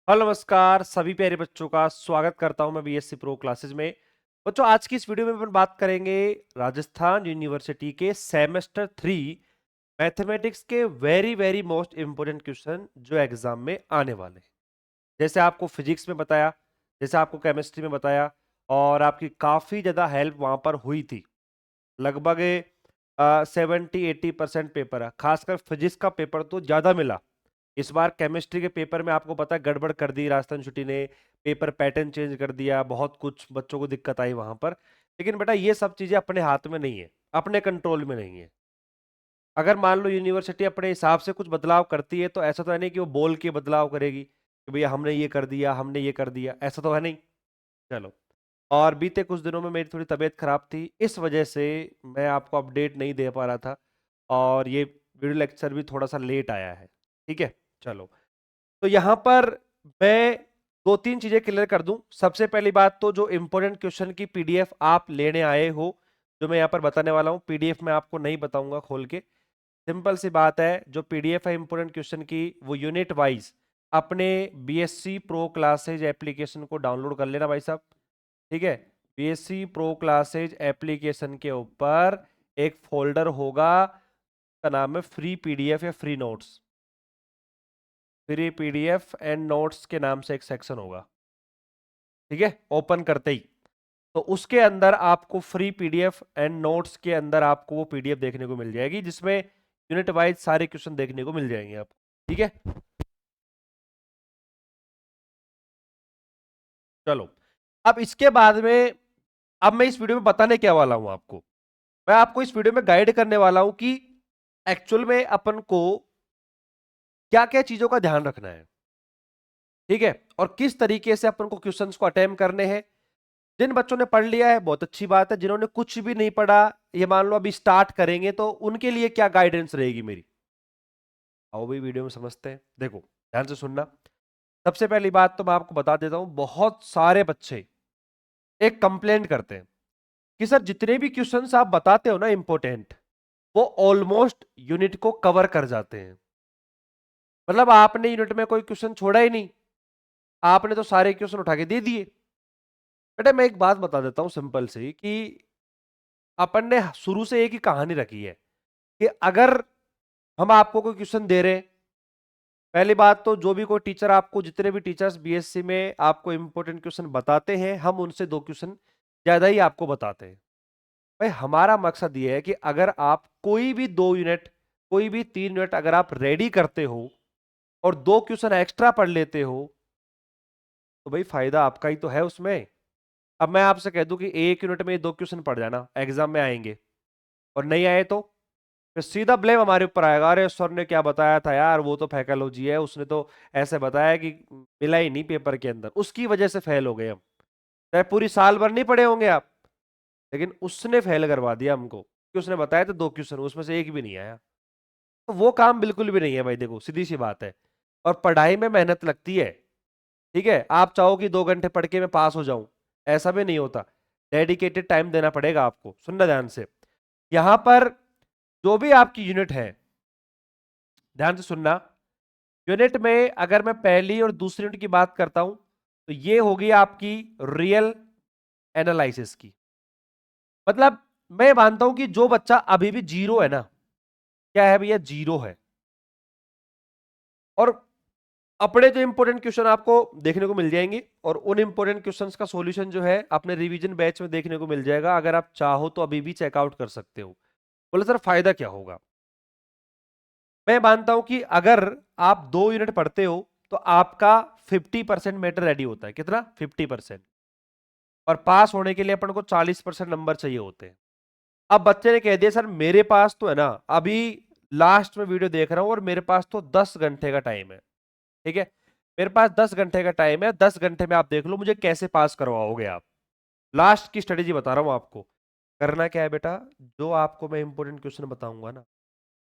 Hello नमस्कार सभी प्यारे बच्चों का स्वागत करता हूं मैं बीएससी प्रो क्लासेस में। बच्चों आज की इस वीडियो में अपन बात करेंगे राजस्थान यूनिवर्सिटी के सेमेस्टर 3 मैथमेटिक्स के very very most important question जो एग्जाम में आने वाले हैं। जैसे आपको फिजिक्स में बताया, जैसे आपको केमिस्ट्री में बताया, और आपकी काफी ज्यादा हेल्प वहां पर हुई थी। लगभग 70-80% पेपर है, खासकर फिजिक्स का पेपर तो ज्यादा मिला। इस बार केमिस्ट्री के पेपर में आपको पता है गड़बड़ कर दी राजस्थान यूनिवर्सिटी ने, पेपर पैटर्न चेंज कर दिया, बहुत कुछ बच्चों को दिक्कत आई वहां पर। लेकिन बेटा ये सब चीजें अपने हाथ में नहीं है, अपने कंट्रोल में नहीं है। अगर मान लो यूनिवर्सिटी अपने हिसाब से कुछ बदलाव करती है तो ऐसा तो है नहीं कि वो बोल के बदलाव करेगी कि भैया हमने ये कर दिया, हमने ये कर दिया, ऐसा तो है नहीं। चलो, और बीते कुछ दिनों में मेरी थोड़ी तबीयत खराब थी, इस वजह से मैं आपको अपडेट नहीं दे पा रहा था, और ये वीडियो लेक्चर भी थोड़ा सा लेट आया है। ठीक है, चलो। तो यहां पर मैं दो तीन चीजें क्लियर कर दूं। सबसे पहली बात तो जो इंपॉर्टेंट क्वेश्चन की पीडीएफ आप लेने आए हो, जो मैं यहां पर बताने वाला हूं, पीडीएफ में आपको नहीं बताऊंगा खोल के। सिंपल सी बात है, जो पीडीएफ है इंपॉर्टेंट क्वेश्चन की वो यूनिट वाइज अपने बीएससी प्रो क्लासेज एप्लीकेशन को डाउनलोड कर लेना भाई साहब। ठीक है, बीएससी प्रो क्लासेज एप्लीकेशन के ऊपर एक फोल्डर होगा, का नाम है फ्री पीडीएफ या free notes. Free PDF and notes के नाम से एक सेक्शन होगा। ठीक है, ओपन करते ही तो उसके अंदर आपको फ्री पीडीएफ एंड नोट्स के अंदर आपको वो पीडीएफ देखने को मिल जाएगी, जिसमें यूनिट वाइज सारे क्वेश्चन देखने को मिल जाएंगे आपको। ठीक है, चलो। अब इसके बाद में, अब मैं इस वीडियो में बताने क्या वाला हूं आपको, मैं आपको इस वीडियो में गाइड करने वाला हूं कि एक्चुअल में अपन को क्या क्या चीजों का ध्यान रखना है। ठीक है, और किस तरीके से अपन को क्वेश्चंस को अटेम्प्ट करने हैं। जिन बच्चों ने पढ़ लिया है बहुत अच्छी बात है, जिन्होंने कुछ भी नहीं पढ़ा, ये मान लो अभी स्टार्ट करेंगे, तो उनके लिए क्या गाइडेंस रहेगी मेरी, आओ भी वीडियो में समझते हैं। देखो, ध्यान से सुनना। सबसे पहली बात तो मैं आपको बता देता हूं, बहुत सारे बच्चे एक कंप्लेंट करते हैं कि सर जितने भी क्वेश्चंस आप बताते हो ना इंपॉर्टेंट, वो ऑलमोस्ट यूनिट को कवर कर जाते हैं। मतलब आपने यूनिट में कोई क्वेश्चन छोड़ा ही नहीं, आपने तो सारे क्वेश्चन उठा के दे दिए। बेटा मैं एक बात बता देता हूं सिंपल सी, कि अपन ने शुरू से एक ही कहानी रखी है कि अगर हम आपको कोई क्वेश्चन दे रहे हैं, पहली बात तो जो भी कोई टीचर आपको, जितने भी टीचर्स बीएससी में आपको इंपॉर्टेंट क्वेश्चन बताते हैं, हम उनसे दो क्वेश्चन ज्यादा ही आपको बताते हैं। भाई हमारा मकसद ये है कि अगर आप कोई भी दो यूनिट, कोई भी तीन यूनिट अगर आप रेडी करते हो और दो क्वेश्चन एक्स्ट्रा पढ़ लेते हो, तो भाई फायदा आपका ही तो है उसमें। अब मैं आपसे कह दूं कि एक यूनिट में दो क्वेश्चन पढ़ जाना, एग्जाम में आएंगे, और नहीं आए तो फिर सीधा ब्लेम हमारे ऊपर आएगा, अरे सर ने क्या बताया था यार, वो तो फैकलॉजी है, उसने तो ऐसे बताया कि मिला ही नहीं पेपर के अंदर, उसकी वजह से फेल हो गए हम। चाहे पूरी साल भर नहीं पढ़े होंगे आप, लेकिन उसने फेल करवा दिया हमको कि उसने बताया था दो क्वेश्चन, उसमें से एक भी नहीं आया। तो वो काम बिल्कुल भी नहीं है भाई, देखो सीधी सी बात है। और पढ़ाई में मेहनत लगती है। ठीक है, आप चाहो कि 2 घंटे पढ़ के मैं पास हो जाऊं, ऐसा भी नहीं होता। डेडिकेटेड टाइम देना पड़ेगा आपको। सुनना ध्यान से, यहां पर जो भी आपकी यूनिट है, ध्यान से सुनना। यूनिट में अगर मैं पहली और दूसरी यूनिट की बात करता हूं, तो ये होगी आपकी रियल एनालिसिस की। मतलब मैं मानता हूं कि जो बच्चा अभी भी जीरो है ना, क्या है भैया, जीरो है, और अपने जो इंपॉर्टेंट क्वेश्चन आपको देखने को मिल जाएंगे, और उन इंपॉर्टेंट क्वेश्चंस का सॉल्यूशन जो है अपने रिवीजन बैच में देखने को मिल जाएगा। अगर आप चाहो तो अभी भी चेकआउट कर सकते हो। बोले सर फायदा क्या होगा। मैं मानता हूं कि अगर आप दो यूनिट पढ़ते हो तो आपका 50% मैटर रेडी होता है। कितना? 50%। और पास होने के लिए अपन को 40% नंबर चाहिए होते हैं। अब बच्चे ने कह दिया सर मेरे पास तो है ना, अभी लास्ट में वीडियो देख रहा हूं और मेरे पास तो 10 घंटे का टाइम है। ठीक है, मेरे पास 10 घंटे का टाइम है, 10 घंटे में आप देख लो मुझे कैसे पास करवाओगे आप। लास्ट की स्ट्रेटेजी बता रहा हूं आपको। करना क्या है बेटा, जो आपको मैं इंपॉर्टेंट क्वेश्चन बताऊंगा ना,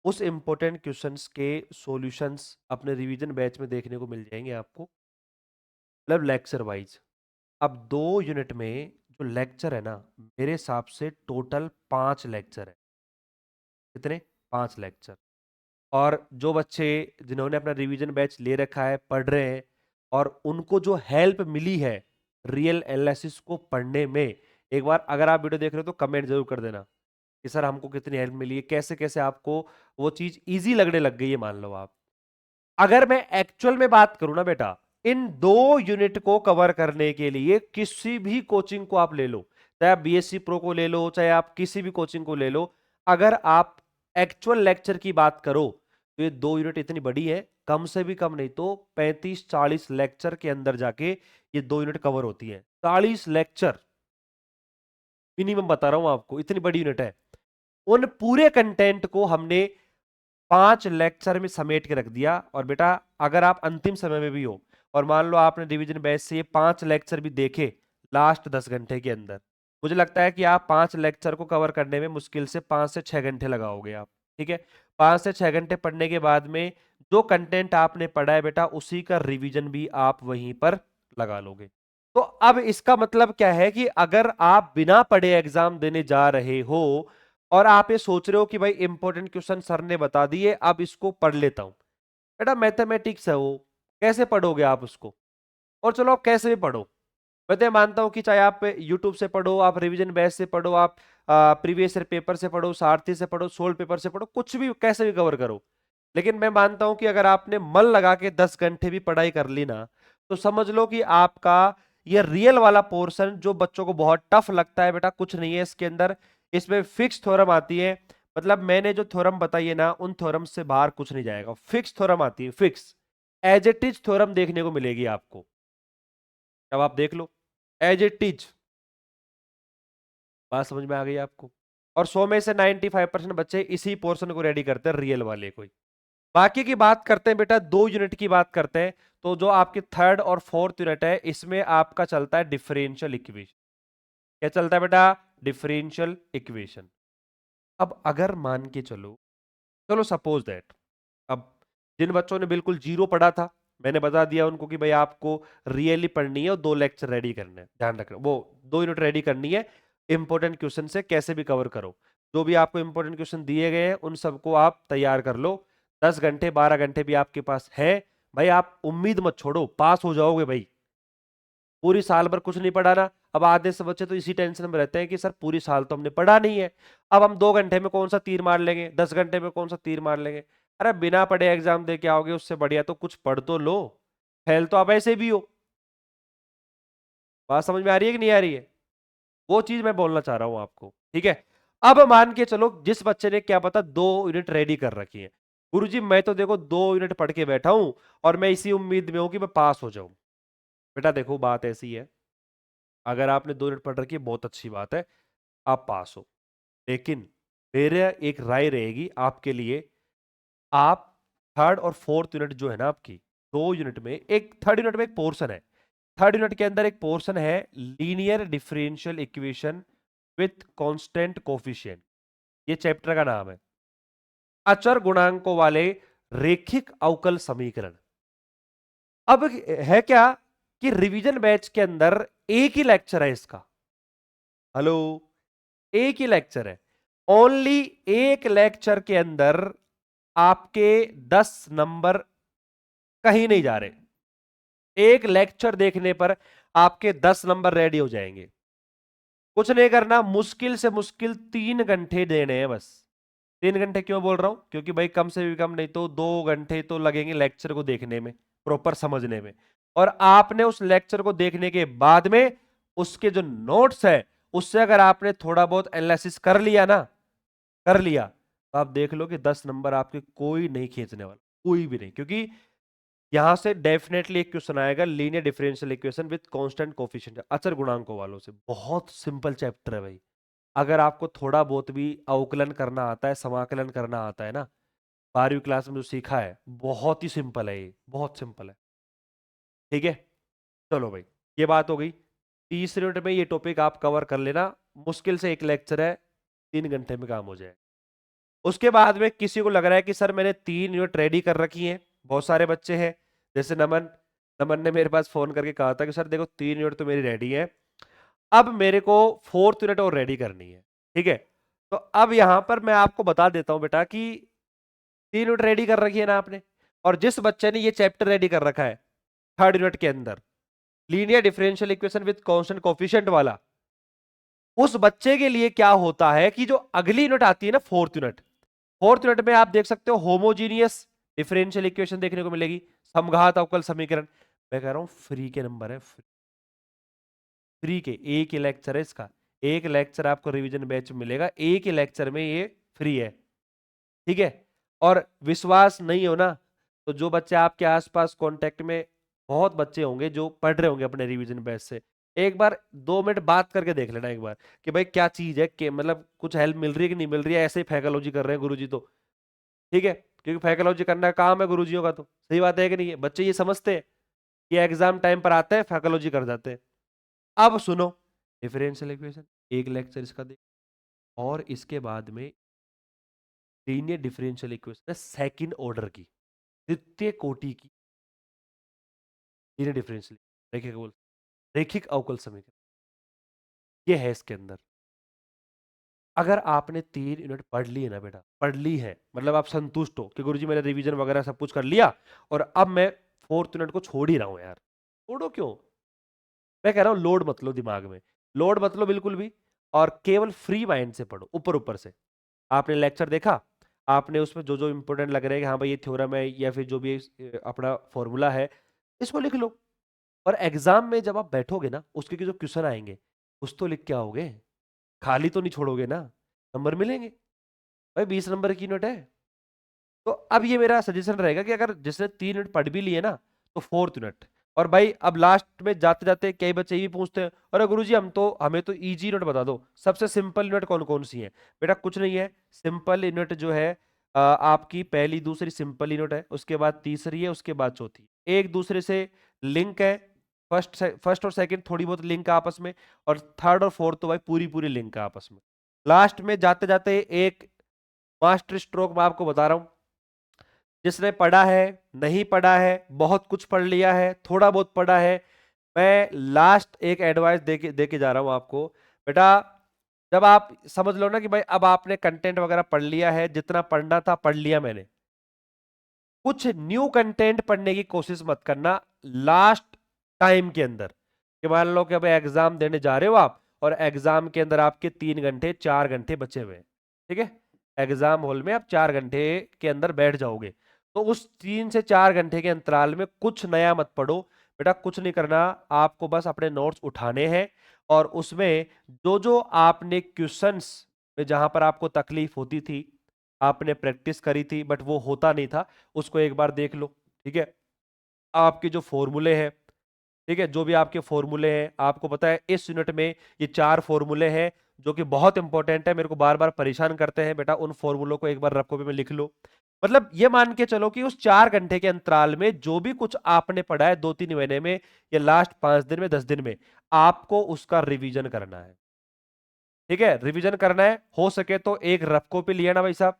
उस इंपॉर्टेंट क्वेश्चंस के सॉल्यूशंस अपने रिवीजन बैच में देखने को मिल जाएंगे आपको, मतलब लेक्चर वाइज। अब दो यूनिट में जो लेक्चर है ना, मेरे हिसाब से टोटल 5 लेक्चर है। कितने? 5 लेक्चर। और जो बच्चे जिन्होंने अपना रिवीजन बैच ले रखा है, पढ़ रहे हैं, और उनको जो हेल्प मिली है रियल एनालिसिस को पढ़ने में, एक बार अगर आप वीडियो देख रहे हो तो कमेंट जरूर कर देना कि सर हमको कितनी हेल्प मिली है, कैसे कैसे आपको वो चीज इजी लगने लग गई है। मान लो आप, अगर मैं एक्चुअल में बात करूं ना बेटा, इन 2 यूनिट को कवर करने के लिए किसी भी कोचिंग को आप ले लो, चाहे आप बीएससी प्रो को ले लो, चाहे आप किसी भी कोचिंग को ले लो, अगर आप एक्चुअल लेक्चर की बात करो तो ये 2 यूनिट इतनी बड़ी है, कम से भी कम नहीं तो 35-40 लेक्चर के अंदर जाके ये 2 यूनिट कवर होती है। 40 लेक्चर मिनिमम बता रहा हूं आपको, इतनी बड़ी यूनिट है। उन पूरे कंटेंट को हमने 5 लेक्चर में समेट के रख दिया। और बेटा अगर आप अंतिम समय में भी हो और मान लो आपने रिवीजन बैच से ये 5 लेक्चर भी देखे लास्ट 10 घंटे के अंदर, मुझे लगता है कि आप 5 लेक्चर को कवर करने में मुश्किल से 5 से 6 घंटे लगाओगे आप। ठीक है, 5 से 6 घंटे पढ़ने के बाद में जो कंटेंट आपने पढ़ा है बेटा उसी का रिवीजन भी आप वहीं पर लगा लोगे। तो अब इसका मतलब क्या है कि अगर आप बिना पढ़े एग्जाम देने जा रहे हो और आप ये सोच रहे हो कि भाई इंपॉर्टेंट क्वेश्चन सर ने बता दिए अब इसको पढ़ लेता हूं, बेटा मैथमेटिक्स है वो, कैसे पढ़ोगे आप उसको? और चलो आप कैसे भी पढ़ो, मैं तो ये मानता हूं कि चाहे आप यूट्यूब से पढ़ो, आप रिवीजन बेस से पढ़ो, आप प्रीवियस ईयर पेपर से पढ़ो, सारथी से पढ़ो, सोल पेपर से पढ़ो, कुछ भी कैसे भी कवर करो, लेकिन मैं मानता हूं कि अगर आपने मन लगा के 10 घंटे भी पढ़ाई कर ली ना, तो समझ लो कि आपका ये रियल वाला पोर्शन जो बच्चों को बहुत टफ लगता है, बेटा कुछ नहीं है इसके अंदर। इसमें फिक्स थ्योरम आती है, मतलब मैंने जो थ्योरम बताई है ना उन थ्योरम से बाहर कुछ नहीं जाएगा। फिक्स थ्योरम आती है, fix as it is theorem देखने को मिलेगी आपको। अब आप देख लो, एज इट इज, बात समझ में आ गई आपको? और 100 में से 95% बच्चे इसी पोर्शन को रेडी करते हैं, रियल वाले को। बाकी की बात करते हैं बेटा, 2 यूनिट की बात करते हैं। तो जो आपकी 3rd और 4th यूनिट है इसमें आपका चलता है डिफरेंशियल इक्वेशन। क्या चलता है बेटा? Differential equation. अब अगर मान के चलो, चलो सपोज दैट, अब जिन बच्चों ने बिल्कुल जीरो पढ़ा था, मैंने बता दिया उनको कि भाई आपको रियली पढ़नी है और 2 लेक्चर रेडी करने हैं, ध्यान रखना वो 2 यूनिट रेडी करनी है। इंपॉर्टेंट क्वेश्चन से कैसे भी कवर करो, जो भी आपको इंपॉर्टेंट क्वेश्चन दिए गए हैं उन सबको आप तैयार कर लो। 10 घंटे 12 घंटे भी आपके पास है भाई, आप उम्मीद मत छोड़ो, पास हो जाओगे भाई। पूरी साल भर कुछ नहीं पढ़ा ना, अब आधे से बच्चे तो इसी टेंशन में रहते हैं कि सर पूरी साल तो हमने पढ़ा नहीं है, अब हम 2 घंटे में कौन सा तीर मार लेंगे, 10 घंटे में कौन सा तीर मार लेंगे। अरे बिना पढ़े एग्जाम दे के आओगे उससे बढ़िया तो कुछ पढ़ तो लो, फेल तो आप ऐसे भी हो। बात समझ में आ रही है कि नहीं आ रही है? वो चीज मैं बोलना चाह रहा हूं आपको। ठीक है, अब मान के चलो जिस बच्चे ने क्या पता 2 यूनिट रेडी कर रखी है, गुरुजी मैं तो देखो 2 यूनिट पढ़ के बैठा हूं और मैं इसी उम्मीद में हूं कि मैं पास हो जाऊं। बेटा देखो बात ऐसी है, अगर आपने 2 यूनिट पढ़ रखी है बहुत अच्छी बात है, आप पास हो, लेकिन मेरे एक राय रहेगी आपके लिए, आप 3rd और 4th यूनिट जो है ना आपकी, 2 यूनिट में एक 3rd यूनिट में एक पोर्शन है, 3rd यूनिट के अंदर एक पोर्शन है linear differential equation with constant coefficient, ये चैप्टर का नाम है। अचर गुणांकों वाले रेखिक अवकल समीकरण। अब है क्या कि रिवीजन बैच के अंदर एक ही लेक्चर है इसका, हेलो, एक ही लेक्चर है, ओनली एक लेक्चर के अंदर आपके 10 नंबर कहीं नहीं जा रहे। एक लेक्चर देखने पर आपके 10 नंबर रेडी हो जाएंगे। कुछ नहीं करना, मुश्किल से मुश्किल 3 घंटे देने हैं बस। 3 घंटे क्यों बोल रहा हूं? क्योंकि भाई कम से भी कम नहीं तो 2 घंटे तो लगेंगे लेक्चर को देखने में, प्रॉपर समझने में। और आपने उस लेक्चर को देखने के बाद में उसके जो नोट्स है उससे अगर आपने थोड़ा बहुत एनालिसिस कर लिया ना, कर लिया, तो आप देख लो कि 10 नंबर आपके कोई नहीं खींचने वाला, कोई भी नहीं। क्योंकि यहां से डेफिनेटली एक क्वेश्चन आएगा linear differential equation with constant coefficient, अचर गुणांकों वालों से। बहुत सिंपल चैप्टर है भाई, अगर आपको थोड़ा बहुत भी अवकलन करना आता है, समाकलन करना आता है ना, 12वीं क्लास में जो सीखा है, बहुत ही सिंपल है, ये बहुत सिंपल है। ठीक है, चलो भाई ये बात हो गई। तीसरे मिनट में ये टॉपिक आप कवर कर लेना, मुश्किल से एक लेक्चर है, 3 घंटे में काम हो जाए। उसके बाद में किसी को लग रहा है कि सर मैंने 3 यूनिट रेडी कर रखी है, बहुत सारे बच्चे हैं, जैसे नमन, नमन ने मेरे पास फोन करके कहा था कि सर देखो 3 यूनिट तो मेरी रेडी है, अब मेरे को 4th यूनिट और रेडी करनी है। ठीक है, तो अब यहां पर मैं आपको बता देता हूं बेटा कि 3 यूनिट रेडी कर रखी है ना आपने, और जिस बच्चे ने ये चैप्टर रेडी कर रखा है थर्ड यूनिट के अंदर linear differential equation with constant coefficient वाला, उस बच्चे के लिए क्या होता है कि जो अगली यूनिट आती है ना फोर्थ यूनिट में आप देख सकते हो होमोजीनियस डिफरेंशियल इक्वेशन देखने को मिलेगी, समघात अवकल समीकरण। मैं कह रहा हूं फ्री के नंबर है, फ्री के एक ही लेक्चर है इसका, एक लेक्चर आपको रिवीजन बैच में मिलेगा, एक ही लेक्चर में ये फ्री है, ठीक है। और विश्वास नहीं हो ना, तो जो बच्चे आपके आसपास कांटेक्ट में बहुत बच्चे होंगे जो पढ़ रहे होंगे अपने रिवीजन बैच से, एक बार 2 मिनट बात करके देख लेना एक बार कि भाई क्या चीज है, कि मतलब कुछ हेल्प मिल रही है कि नहीं मिल रही है, ऐसे ही फैकोलॉजी कर रहे हैं गुरुजी तो, ठीक है, क्योंकि फैकोलॉजी करना काम है गुरुजियों का, तो सही बात है कि नहीं है, बच्चे ये समझते हैं कि एग्जाम टाइम पर आते हैं फैकोलॉजी कर जाते हैं। अब सुनो, डिफरेंशियल इक्वेशन एक लेक्चर इसका देख, और इसके बाद में linear differential equation second order की, द्वितीय कोटि की लीनियर डिफरेंशियल रैखिक अवकल समीकरण, ये है इसके अंदर। अगर आपने 3 यूनिट पढ़ ली है ना बेटा, पढ़ ली है मतलब आप संतुष्ट हो कि गुरुजी मैंने रिवीजन वगैरह सब कुछ कर लिया और अब मैं फोर्थ यूनिट को छोड़ ही रहा हूं यार, छोड़ो क्यों, मैं कह रहा हूं लोड मत लो दिमाग में, लोड मत लो बिल्कुल भी, और केवल फ्री माइंड से पढ़ो, ऊपर ऊपर से। आपने लेक्चर देखा, आपने उसमें जो जो इंपॉर्टेंट लग रहा है कि हाँ भाई ये थ्योरम है या फिर जो भी अपना फॉर्मूला है, इसको लिख लो। और एग्जाम में जब आप बैठोगे ना, उसके जो क्वेश्चन आएंगे कुछ तो लिख के आओगे, खाली तो नहीं छोड़ोगे ना, नंबर मिलेंगे। भाई 20 नंबर की यूनिट है, तो अब ये मेरा सजेशन रहेगा कि अगर जिसने 3 यूनिट पढ़ भी लिए ना, तो फोर्थ यूनिट। और भाई अब लास्ट में जाते जाते कई बच्चे ये भी पूछते हैं, अरे गुरुजी हमें तो इजी यूनिट बता दो, सबसे सिंपल यूनिट कौन कौन सी है। बेटा कुछ नहीं है, सिंपल यूनिट जो है आपकी पहली दूसरी सिंपल यूनिट है, उसके बाद तीसरी है, उसके बाद चौथी, एक दूसरे से लिंक है, फर्स्ट और सेकंड थोड़ी बहुत लिंक है आपस में, और थर्ड और फोर्थ तो भाई पूरी पूरी लिंक है आपस में। लास्ट में जाते जाते एक मास्टर स्ट्रोक मैं आपको बता रहा हूं, जिसने पढ़ा है, नहीं पढ़ा है, बहुत कुछ पढ़ लिया है, थोड़ा बहुत पढ़ा है, मैं लास्ट एक एडवाइस दे के जा रहा हूं आपको। बेटा जब आप समझ लो ना कि भाई अब आपने कंटेंट वगैरह पढ़ लिया है, जितना पढ़ना था पढ़ लिया मैंने, कुछ न्यू कंटेंट पढ़ने की कोशिश मत करना लास्ट टाइम के अंदर, कि मान लो कि अब एग्जाम देने जा रहे हो आप, और एग्जाम के अंदर आपके 3 घंटे 4 घंटे बचे हुए हैं, ठीक है, एग्जाम हॉल में आप 4 घंटे के अंदर बैठ जाओगे, तो उस 3 से 4 घंटे के अंतराल में कुछ नया मत पढ़ो। बेटा कुछ नहीं करना, आपको बस अपने नोट्स उठाने हैं, और उसमें जो जो आपने क्वेश्चंस में जहां पर आपको तकलीफ होती थी, आपने प्रैक्टिस करी थी बट वो होता नहीं था, उसको एक बार देख लो, ठीक है। आपके जो फॉर्मूले हैं, ठीक है, जो भी आपके फॉर्मूले हैं, आपको पता है इस यूनिट में ये 4 फॉर्मूले हैं जो कि बहुत इंपॉर्टेंट है, मेरे को बार बार परेशान करते हैं, बेटा उन फॉर्मूलों को एक बार रफ कॉपी में लिख लो। मतलब ये मान के चलो कि उस 4 घंटे के अंतराल में जो भी कुछ आपने पढ़ा है 2-3 महीने में, या लास्ट 5 दिन में 10 दिन में, आपको उसका रिवीजन करना है, ठीक है, रिवीजन करना है। हो सके तो एक रफ कॉपी लिया ना भाई साहब,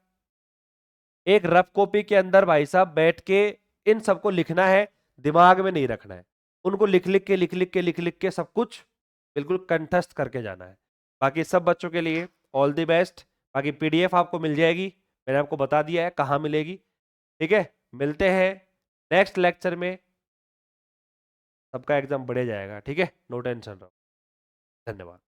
एक रफ कॉपी के अंदर भाई साहब बैठ के इन सबको लिखना है, दिमाग में नहीं रखना है, उनको लिख लिख के सब कुछ बिल्कुल कंठस्थ करके जाना है। बाकी सब बच्चों के लिए ऑल द बेस्ट। बाकी पीडीएफ आपको मिल जाएगी, मैंने आपको बता दिया है कहाँ मिलेगी, ठीक है। मिलते हैं नेक्स्ट लेक्चर में, सबका एग्जाम बढ़े जाएगा, ठीक है, नो टेंशन रहो। धन्यवाद।